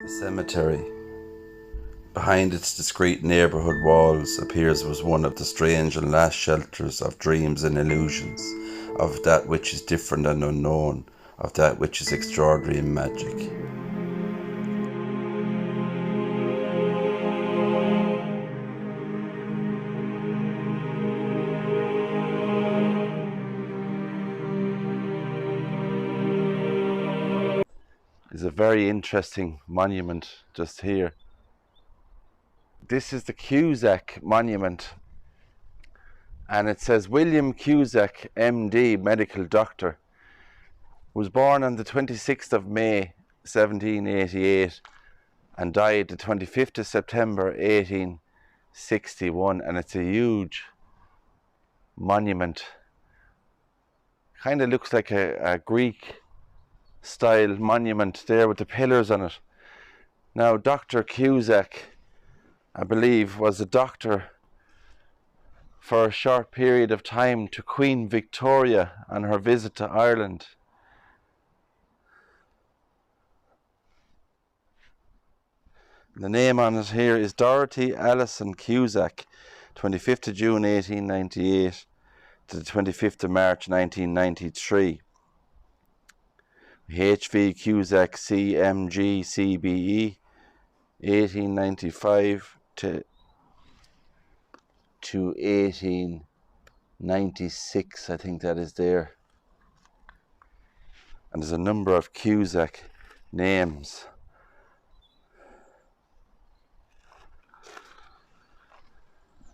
The cemetery, behind its discreet neighbourhood walls, appears as one of the strange and last shelters of dreams and illusions, of that which is different and unknown, of that which is extraordinary in magic. It's a very interesting monument just here. This is the Cusack monument, and it says William Cusack, MD, medical doctor, was born on the 26th of May 1788 and died the 25th of September 1861. And it's a huge monument. Kind of looks like a Greek style monument there with the pillars on it. Now, Dr. Cusack, I believe, was a doctor for a short period of time to Queen Victoria on her visit to Ireland. The name on it here is Dorothy Allison Cusack, 25th of June 1898 to the 25th of March 1993. HV Cusack CMG CBE, 1895 to 1896, I think that is there. And there's a number of Cusack names.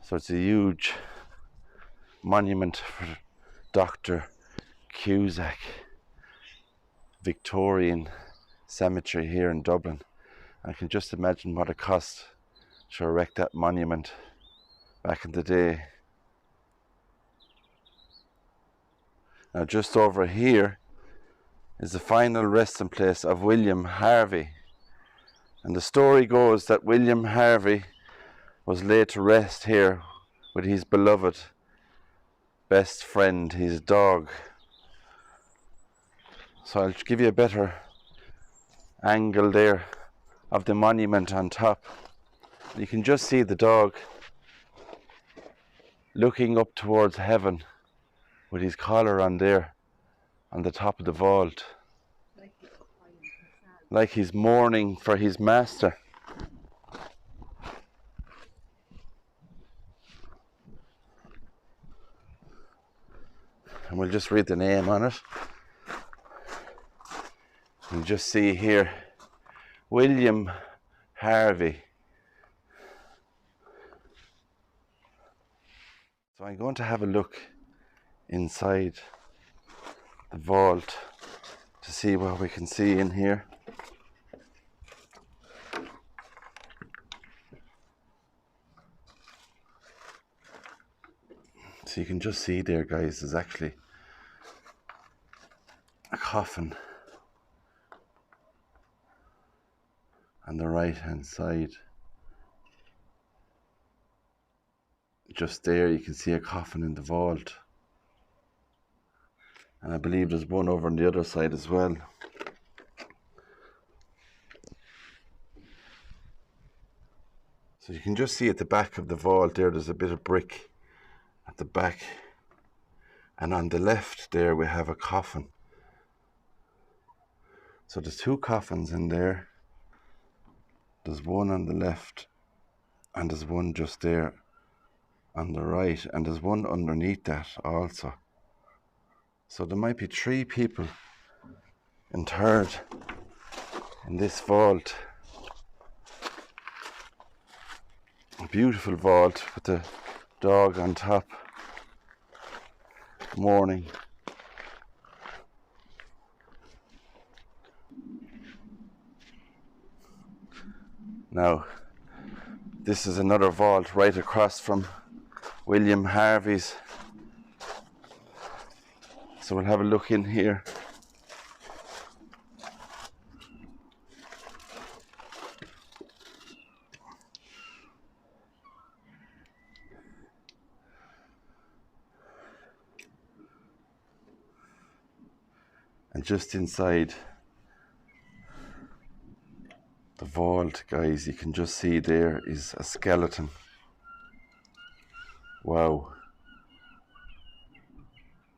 So it's a huge monument for Dr. Cusack. Victorian cemetery here in Dublin. I can just imagine what it cost to erect that monument back in the day. Now, just over here is the final resting place of William Harvey. And the story goes that William Harvey was laid to rest here with his beloved best friend, his dog. So I'll give you a better angle there of the monument on top. You can just see the dog looking up towards heaven with his collar on there on the top of the vault, like he's mourning for his master. And we'll just read the name on it. You just see here, William Harvey. So I'm going to have a look inside the vault to see what we can see in here. So you can just see there, guys, there's actually a coffin on the right hand side. Just there you can see a coffin in the vault, and I believe there's one over on the other side as well. So you can just see at the back of the vault there, there's a bit of brick at the back, and on the left there we have a coffin. So there's two coffins in there. There's one on the left and there's one just there on the right, and there's one underneath that also. So there might be three people interred in this vault. A beautiful vault with the dog on top, mourning. Now, this is another vault right across from William Harvey's. So we'll have a look in here. And just inside the vault, guys, you can just see there is a skeleton. Wow.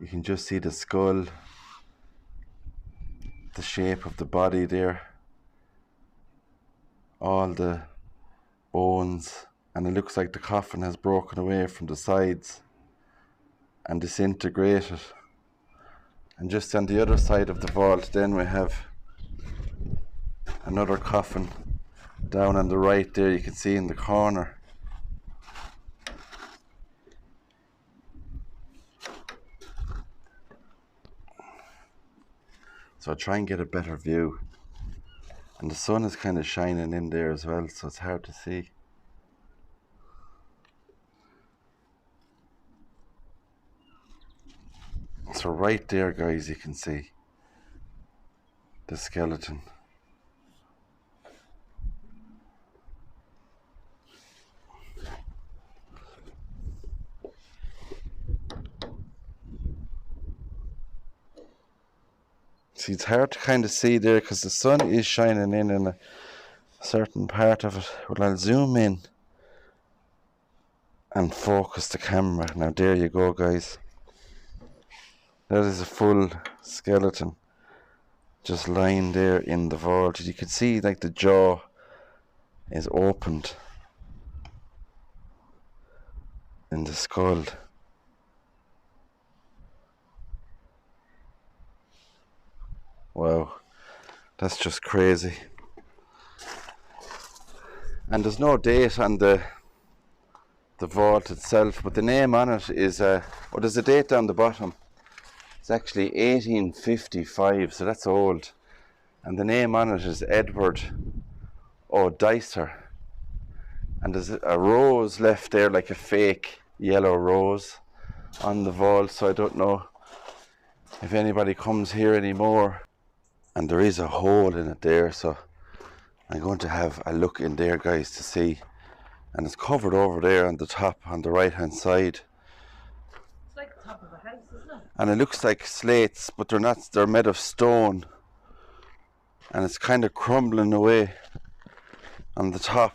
You can just see the skull, the shape of the body there, all the bones, and it looks like the coffin has broken away from the sides and disintegrated. And just on the other side of the vault then we have another coffin down on the right there, you can see in the corner. So I'll try and get a better view. And the sun is kind of shining in there as well, so it's hard to see. So right there, guys, you can see the skeleton. See, it's hard to kind of see there because the sun is shining in a certain part of it. Well, I'll zoom in and focus the camera. Now there you go, guys. That is a full skeleton just lying there in the vault. You can see like the jaw is opened in the skull. Wow, that's just crazy. And there's no date on the vault itself, but the name on it is there's a date down the bottom. It's actually 1855, so that's old. And the name on it is Edward O'Dicer. And there's a rose left there, like a fake yellow rose on the vault, so I don't know if anybody comes here anymore. And there is a hole in it there, so I'm going to have a look in there, guys, to see. And it's covered over there on the top, on the right hand side. It's like the top of a house, isn't it? And it looks like slates, but they're not, they're made of stone. And it's kind of crumbling away on the top.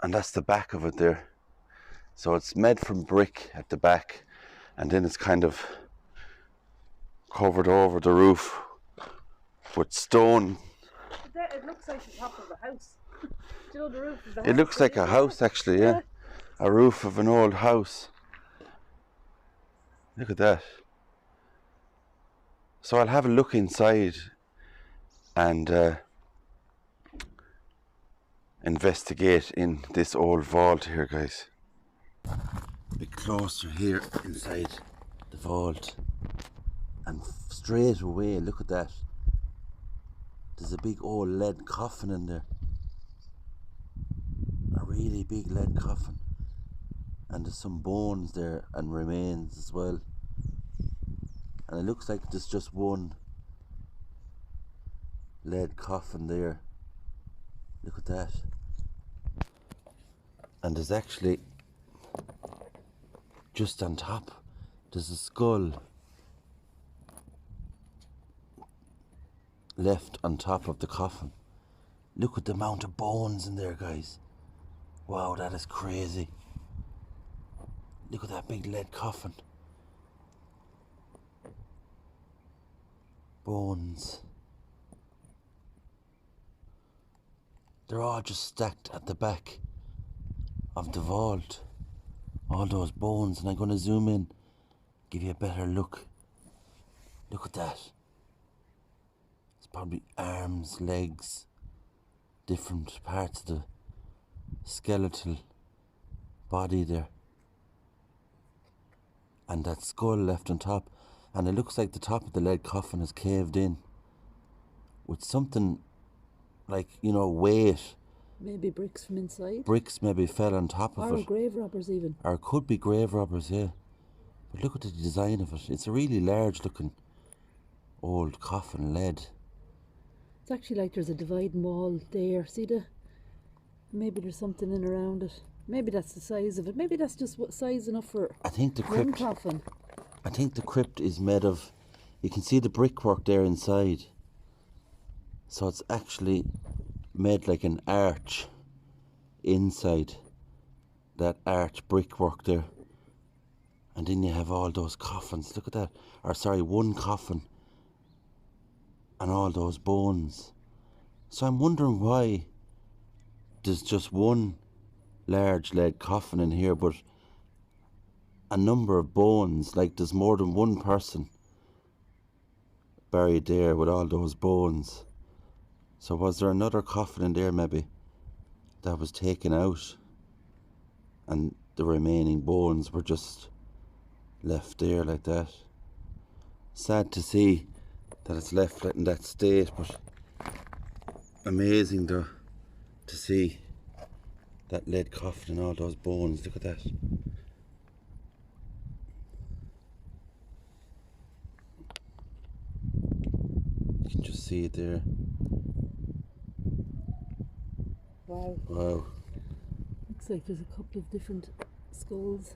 And that's the back of it there. So it's made from brick at the back, and then it's kind of covered over the roof with stone. It looks like the top of a house. Do you know the roof of the house? It looks like a house, actually, yeah. A roof of an old house. Look at that. So I'll have a look inside and investigate in this old vault here, guys. A bit closer here inside the vault. And straight away, look at that. There's a big old lead coffin in there. A really big lead coffin. And there's some bones there and remains as well. And it looks like there's just one lead coffin there. Look at that. And there's actually, just on top, there's a skull left on top of the coffin. Look at the amount of bones in there, guys. Wow, that is crazy. Look at that big lead coffin. Bones. They're all just stacked at the back of the vault. All those bones, and I'm going to zoom in, give you a better look. Look at that. It's probably arms, legs, different parts of the skeletal body there. And that skull left on top. And it looks like the top of the lead coffin is caved in with something like, you know, weight. Maybe bricks from inside. Bricks maybe fell on top of it. Or grave robbers even. Or it could be grave robbers, yeah. But look at the design of it. It's a really large looking old coffin, lead. It's actually like there's a dividing wall there. See the? Maybe there's something in around it. Maybe that's the size of it. Maybe that's just what size enough for I think the one crypt. coffin. I think the crypt is made of. You can see the brickwork there inside. So it's actually made like an arch inside that arch brickwork there. And then you have all those coffins. Look at that. Or sorry, one coffin. And all those bones. So I'm wondering why there's just one large lead coffin in here, but a number of bones. Like there's more than one person buried there with all those bones. So was there another coffin in there maybe that was taken out and the remaining bones were just left there like that? Sad to see that it's left in that state, but amazing though to see that lead coffin and all those bones. Look at that. You can just see it there. Wow. Wow. Looks like there's a couple of different skulls.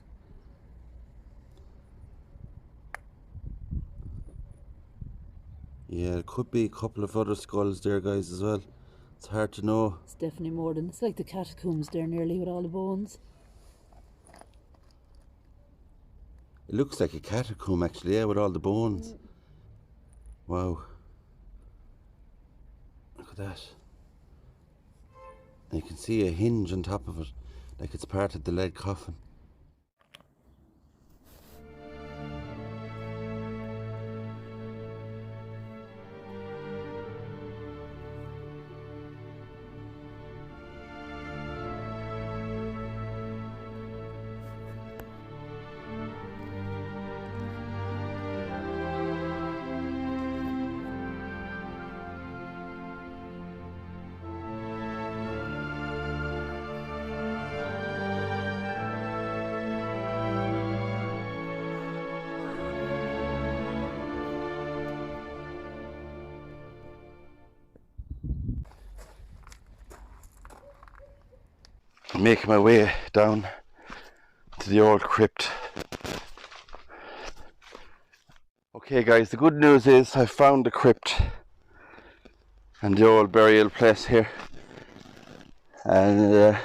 Yeah, it could be a couple of other skulls there, guys, as well. It's hard to know. It's definitely more than, it's like the catacombs there nearly with all the bones. It looks like a catacomb actually, yeah, with all the bones. Wow. Look at that. And you can see a hinge on top of it, like it's part of the lead coffin. I'm making my way down to the old crypt. Okay guys, the good news is I found the crypt and the old burial place here. And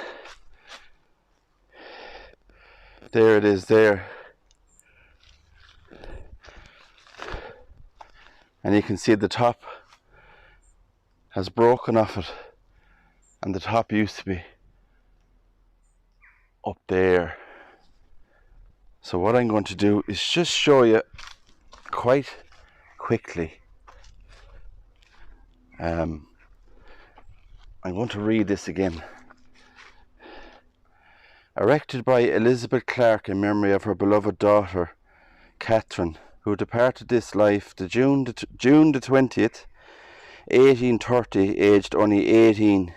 there it is there. And you can see the top has broken off it. And the top used to be up there. So what I'm going to do is just show you quite quickly. I'm going to read this again. Erected by Elizabeth Clark in memory of her beloved daughter, Catherine, who departed this life June the 20th, 1830, aged only 18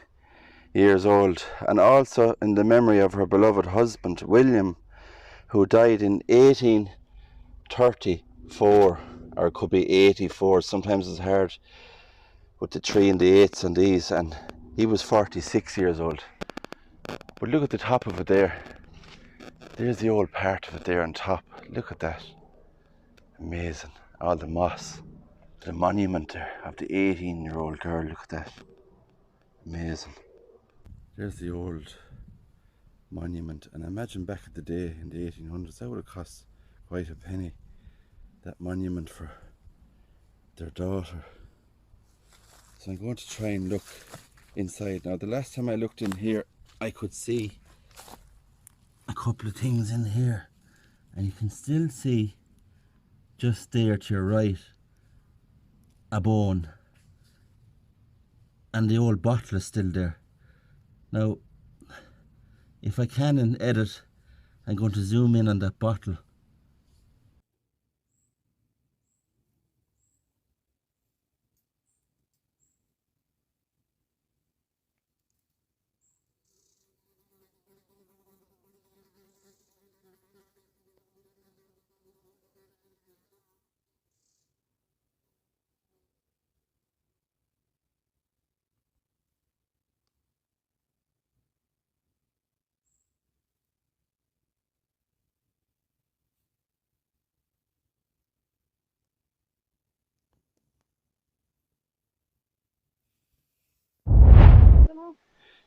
years old, and also in the memory of her beloved husband, William, who died in 1834, or it could be 84, sometimes it's hard with the 3 and the 8s and these, and he was 46 years old. But look at the top of it there. There's the old part of it there on top. Look at that. Amazing. All the moss. The monument there of the 18-year-old girl. Look at that. Amazing. There's the old monument. And imagine back in the day, in the 1800s, that would have cost quite a penny. That monument for their daughter. So I'm going to try and look inside. Now the last time I looked in here, I could see a couple of things in here. And you can still see just there to your right a bone. And the old bottle is still there. Now, if I can in edit, I'm going to zoom in on that bottle.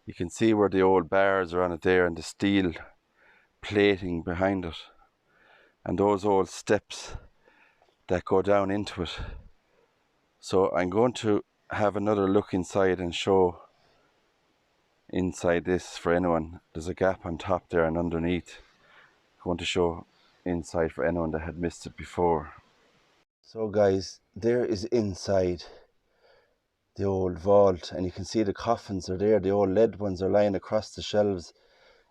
You can see where the old bars are on it there and the steel plating behind it. And those old steps that go down into it. So I'm going to have another look inside and show inside this for anyone. There's a gap on top there and underneath. I'm going to show inside for anyone that had missed it before. So guys, there is inside the old vault, and you can see the coffins are there. The old lead ones are lying across the shelves,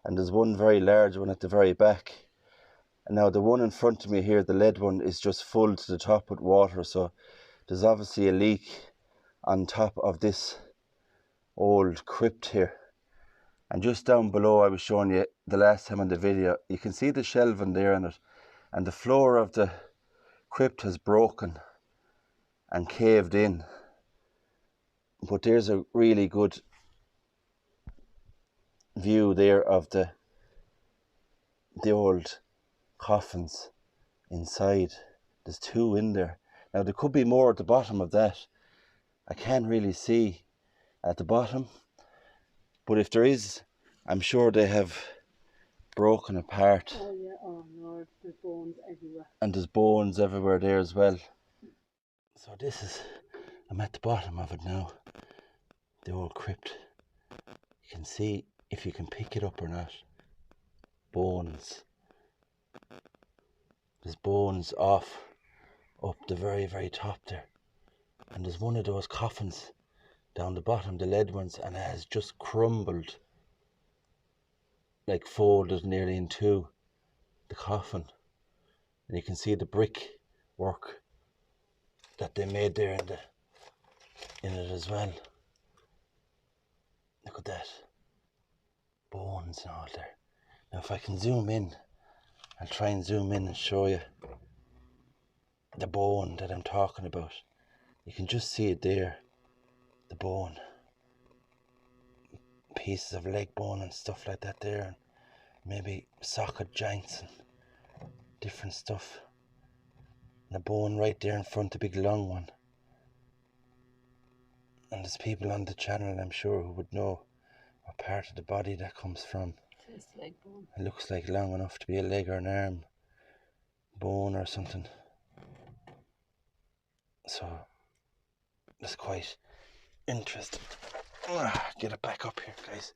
and there's one very large one at the very back. And now the one in front of me here, the lead one, is just full to the top with water, so there's obviously a leak on top of this old crypt here. And just down below, I was showing you the last time on the video, you can see the shelving there on it, and the floor of the crypt has broken and caved in. But there's a really good view there of the old coffins inside. There's two in there. Now there could be more at the bottom of that. I can't really see at the bottom, but if there is, I'm sure they have broken apart. Oh yeah, oh no, there's bones everywhere. And there's bones everywhere there as well. So this is, I'm at the bottom of it now, the old crypt. You can see if you can pick it up or not. Bones. There's bones off up the very, very top there. And there's one of those coffins down the bottom, the lead ones, and it has just crumbled, like folded nearly in two, the coffin. And you can see the brick work that they made there in it as well. Look at that. Bones and all there. Now if I can zoom in, I'll try and zoom in and show you the bone that I'm talking about. You can just see it there, the bone. Pieces of leg bone and stuff like that there, and maybe socket joints and different stuff. And a bone right there in front, a big long one. And there's people on the channel, I'm sure, who would know what part of the body that comes from. It's leg bone. It looks like long enough to be a leg or an arm bone or something. So that's quite interesting. Get it back up here, guys.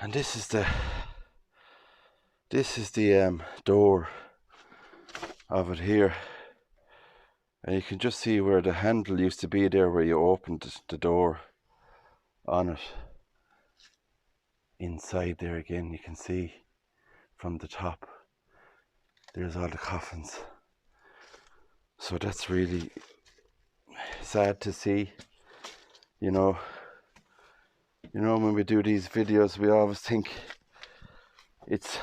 And this is the door of it here, and you can just see where the handle used to be there, where you opened the door on it. Inside there again, you can see from the top there's all the coffins. So that's really sad to see. You know when we do these videos, we always think it's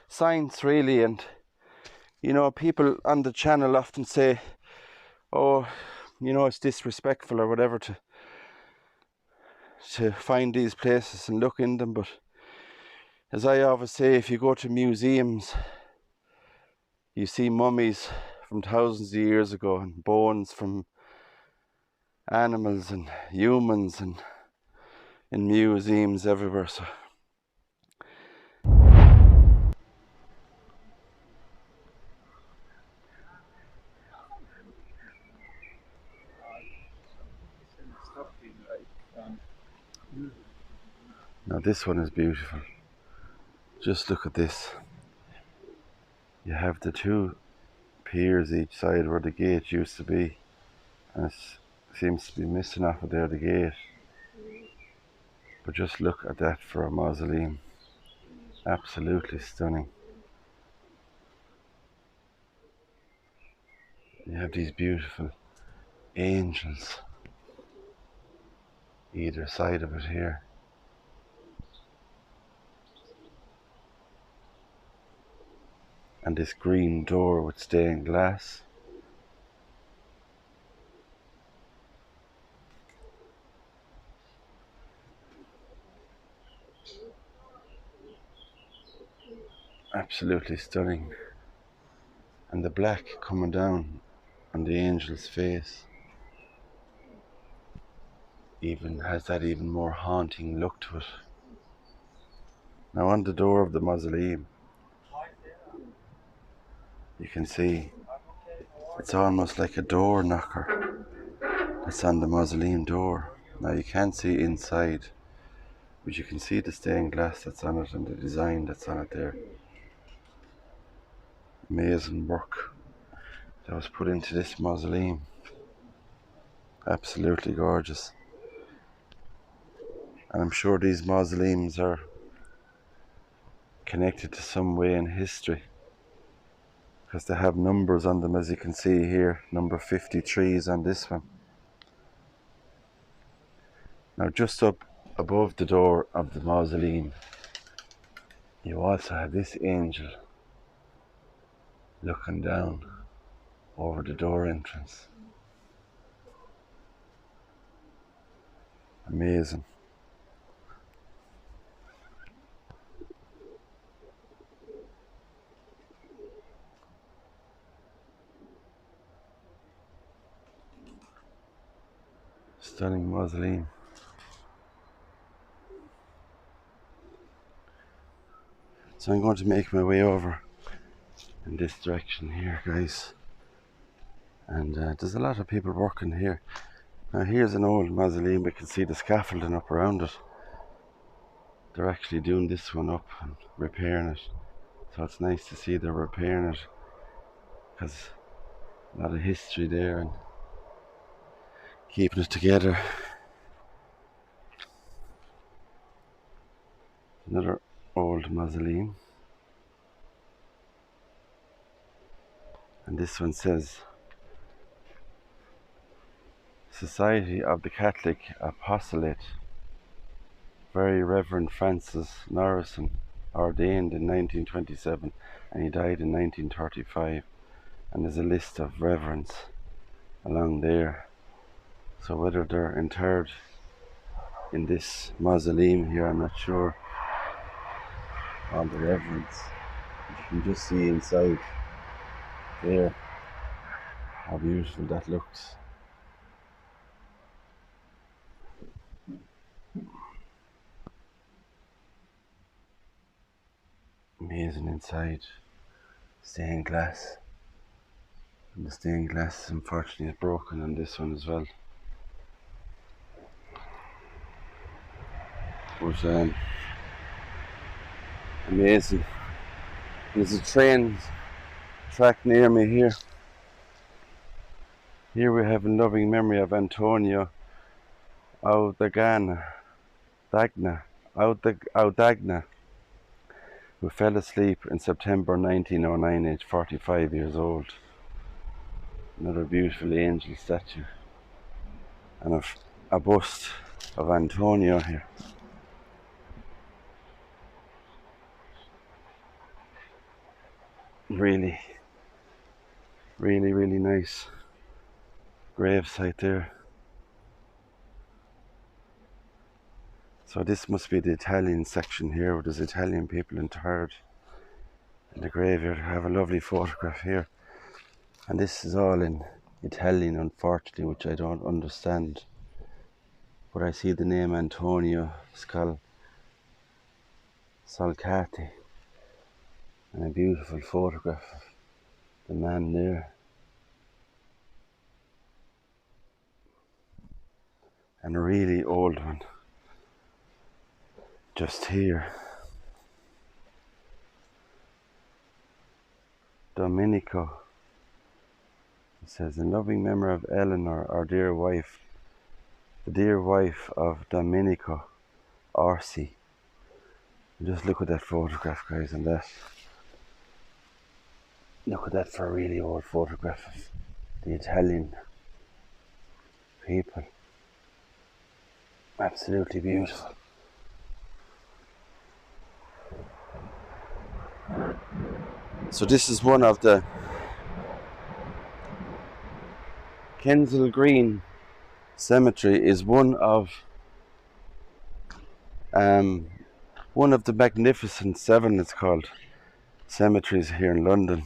science really, and people on the channel often say, oh, it's disrespectful or whatever to find these places and look in them. But as I always say, if you go to museums, you see mummies from thousands of years ago and bones from animals and humans and in museums everywhere. So now this one is beautiful. Just look at this. You have the two piers each side where the gate used to be, and it seems to be missing off of there, the gate. But just look at that for a mausoleum. Absolutely stunning. You have these beautiful angels either side of it here. And this green door with stained glass. Absolutely stunning. And the black coming down on the angel's face. even has that even more haunting look to it. Now on the door of the mausoleum, you can see it's almost like a door knocker that's on the mausoleum door. Now you can't see inside, but you can see the stained glass that's on it and the design that's on it there. Amazing work that was put into this mausoleum. Absolutely gorgeous. And I'm sure these mausoleums are connected to some way in history, because they have numbers on them, as you can see here. Number 53 is on this one. Now just up above the door of the mausoleum, you also have this angel looking down over the door entrance. Amazing. Stunning mausoleum. So I'm going to make my way over in this direction here, guys. And there's a lot of people working here. Now here's an old mausoleum. We can see the scaffolding up around it. They're actually doing this one up and repairing it. So it's nice to see they're repairing it, because a lot of history there and keeping it together. Another old mausoleum. And this one says, Society of the Catholic Apostolate, Very Reverend Francis Norrison, ordained in 1927 and he died in 1935. And there's a list of reverends along there. So whether they're interred in this mausoleum here, I'm not sure. All the reverends. You can just see inside there how beautiful that looks. Amazing inside. Stained glass. And the stained glass unfortunately is broken on this one as well. But amazing. There's a train track near me here. Here we have in loving memory of Antonio Audagna, who fell asleep in September 1909, aged 45 years old. Another beautiful angel statue. And a bust of Antonio here. Really nice gravesite there. So this must be the Italian section here, where there's Italian people interred in the graveyard. I have a lovely photograph here. And this is all in Italian, unfortunately, which I don't understand. But I see the name Antonio Salcati. And a beautiful photograph of the man there. And a really old one. Just here. Domenico. It says, in loving memory of Eleanor, our dear wife, the dear wife of Domenico Orsi. Just look at that photograph, guys, and that. Look at that for a really old photograph of the Italian people. Absolutely beautiful. So this is one of the Kensal Green Cemetery is one of the Magnificent Seven, it's called, cemeteries here in London.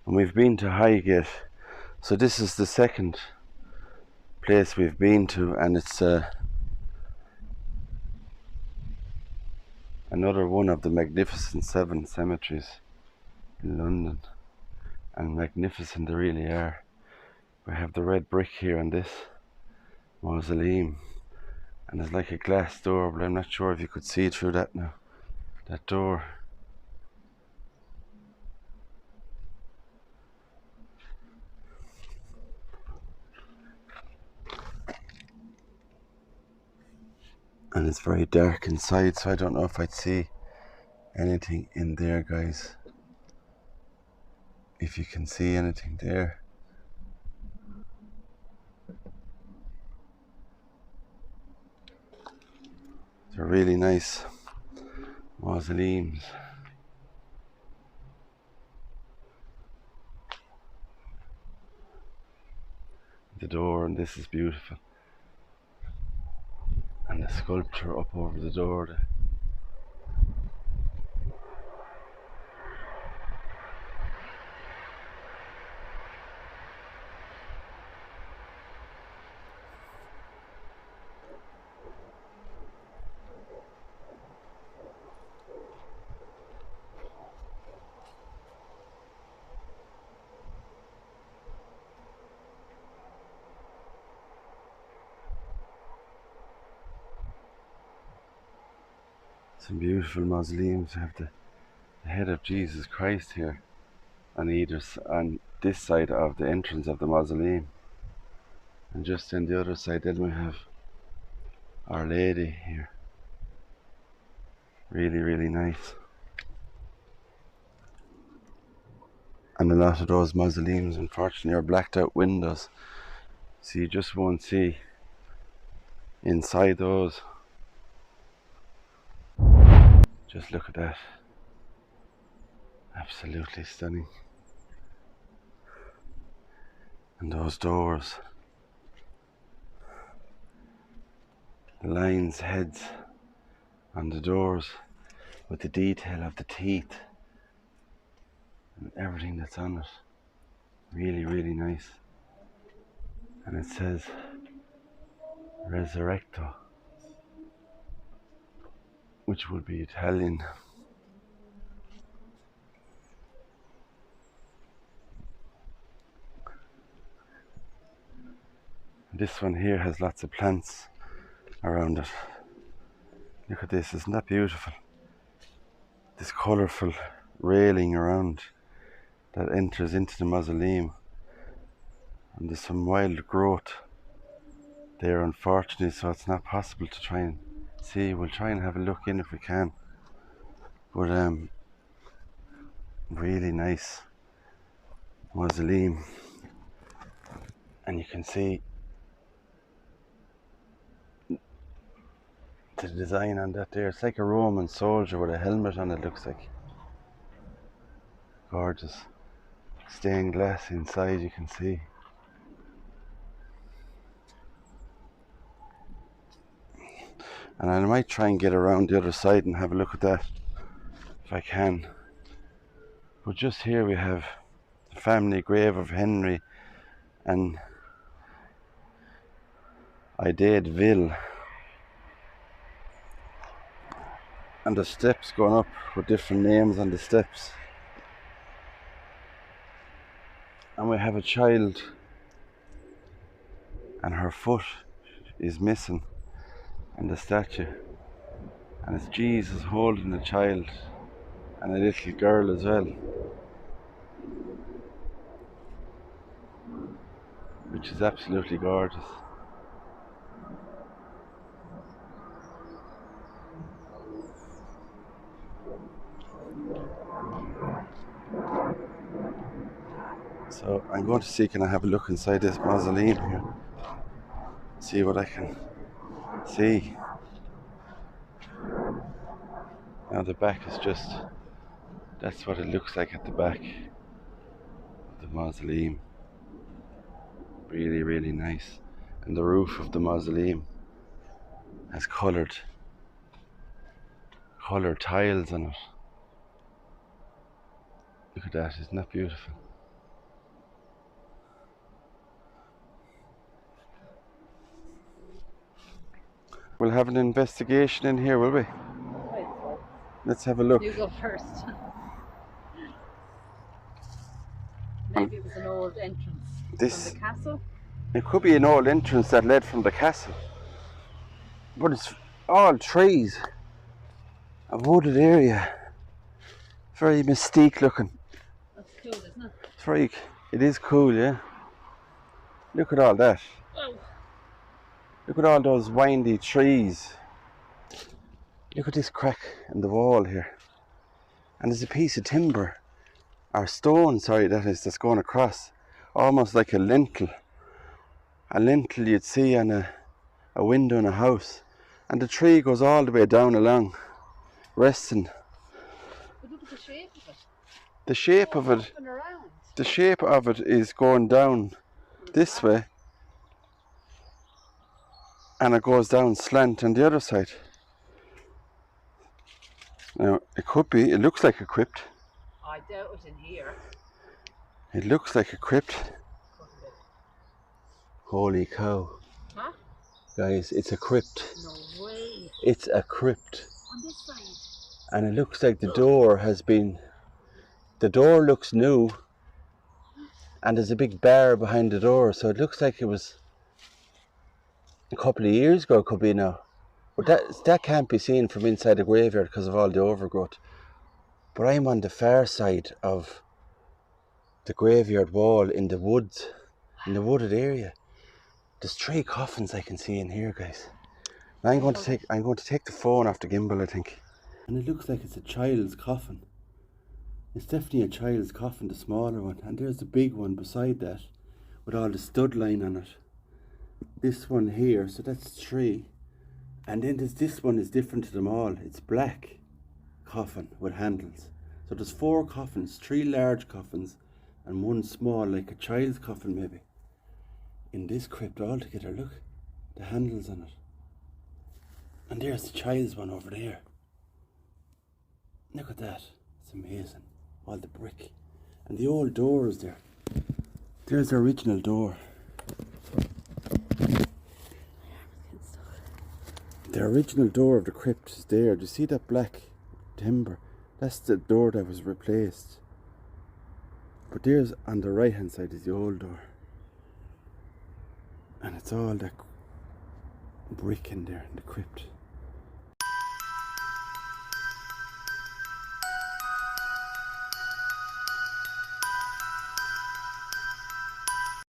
And we've been to Highgate. So this is the second place we've been to, and it's another one of the magnificent 7 cemeteries in London, and magnificent they really are. We have the red brick here on this mausoleum, and there's like a glass door, but I'm not sure if you could see through that now, that door. And it's very dark inside, so I don't know if I'd see anything in there, guys. If you can see anything there. They're really nice mausoleums. The door, and this is beautiful. And the sculpture up over the door there. Some beautiful mausoleums. We have the head of Jesus Christ here on on this side of the entrance of the mausoleum, and just on the other side then we have Our Lady here. Really nice. And a lot of those mausoleums unfortunately are blacked out windows, so you just won't see inside those. Just look at that. Absolutely stunning. And those doors. The lions' heads on the doors with the detail of the teeth and everything that's on it. Really nice. And it says Resurrecto, which would be Italian. This one here has lots of plants around it. Look at this, isn't that beautiful? This colourful railing around that enters into the mausoleum. And there's some wild growth there, unfortunately, so it's not possible to try and see. We'll try and have a look in if we can. But really nice mausoleum. And you can see the design on that there. It's like a Roman soldier with a helmet on, it looks like. Gorgeous. Stained glass inside, you can see. And I might try and get around the other side and have a look at that if I can. But just here we have the family grave of Henry and Ville. And the steps going up with different names on the steps. And we have a child and her foot is missing in the statue. And it's Jesus holding a child and a little girl as well, which is absolutely gorgeous. So I'm going to see, can I have a look inside this mausoleum here, see what I can see. Now the back is just, that's what it looks like at the back of the mausoleum. Really nice. And the roof of the mausoleum has coloured tiles on it. Look at that, isn't that beautiful? We'll have an investigation in here, will we? Right, so Let's have a look. you go first. Maybe it was an old entrance from the castle. It could be an old entrance that led from the castle. But it's all trees. A wooded area. Very mystique looking. That's cool, isn't it? It's very, it is cool, yeah. Look at all that. Oh. Look at all those windy trees. Look at this crack in the wall here. And there's a piece of timber, or stone, sorry, that is, that's going across. Almost like a lintel. A lintel you'd see on a window in a house. And the tree goes all the way down along, resting. But look at the shape of it. The shape of it, Up and around. the shape of it is going down this way. And it goes down slant on the other side. Now, it could be, it looks like a crypt. I doubt it in here. It looks like a crypt. Holy cow. Huh? Guys, it's a crypt. No way. It's a crypt. On this side. And it looks like the door has been... The door looks new. And there's a big bar behind the door. So it looks like it was a couple of years ago, it could be now. But that can't be seen from inside the graveyard because of all the overgrowth. But I'm on the far side of the graveyard wall in the woods, in the wooded area. There's 3 coffins I can see in here, guys. Now I'm going to take the phone off the gimbal, I think. And it looks like it's a child's coffin. It's definitely a child's coffin, the smaller one. And there's the big one beside that, with all the stud line on it. This one here, so that's 3. And then this one is different to them all. It's black coffin with handles. So there's 4 coffins, 3 large coffins and 1 small, like a child's coffin maybe. In this crypt altogether, look, the handles on it. And there's the child's one over there. Look at that, it's amazing. All the brick. And the old doors there. There's the original door. The original door of the crypt is there. Do you see that black timber? That's the door that was replaced. But there's on the right hand side is the old door. And it's all that brick in there in the crypt.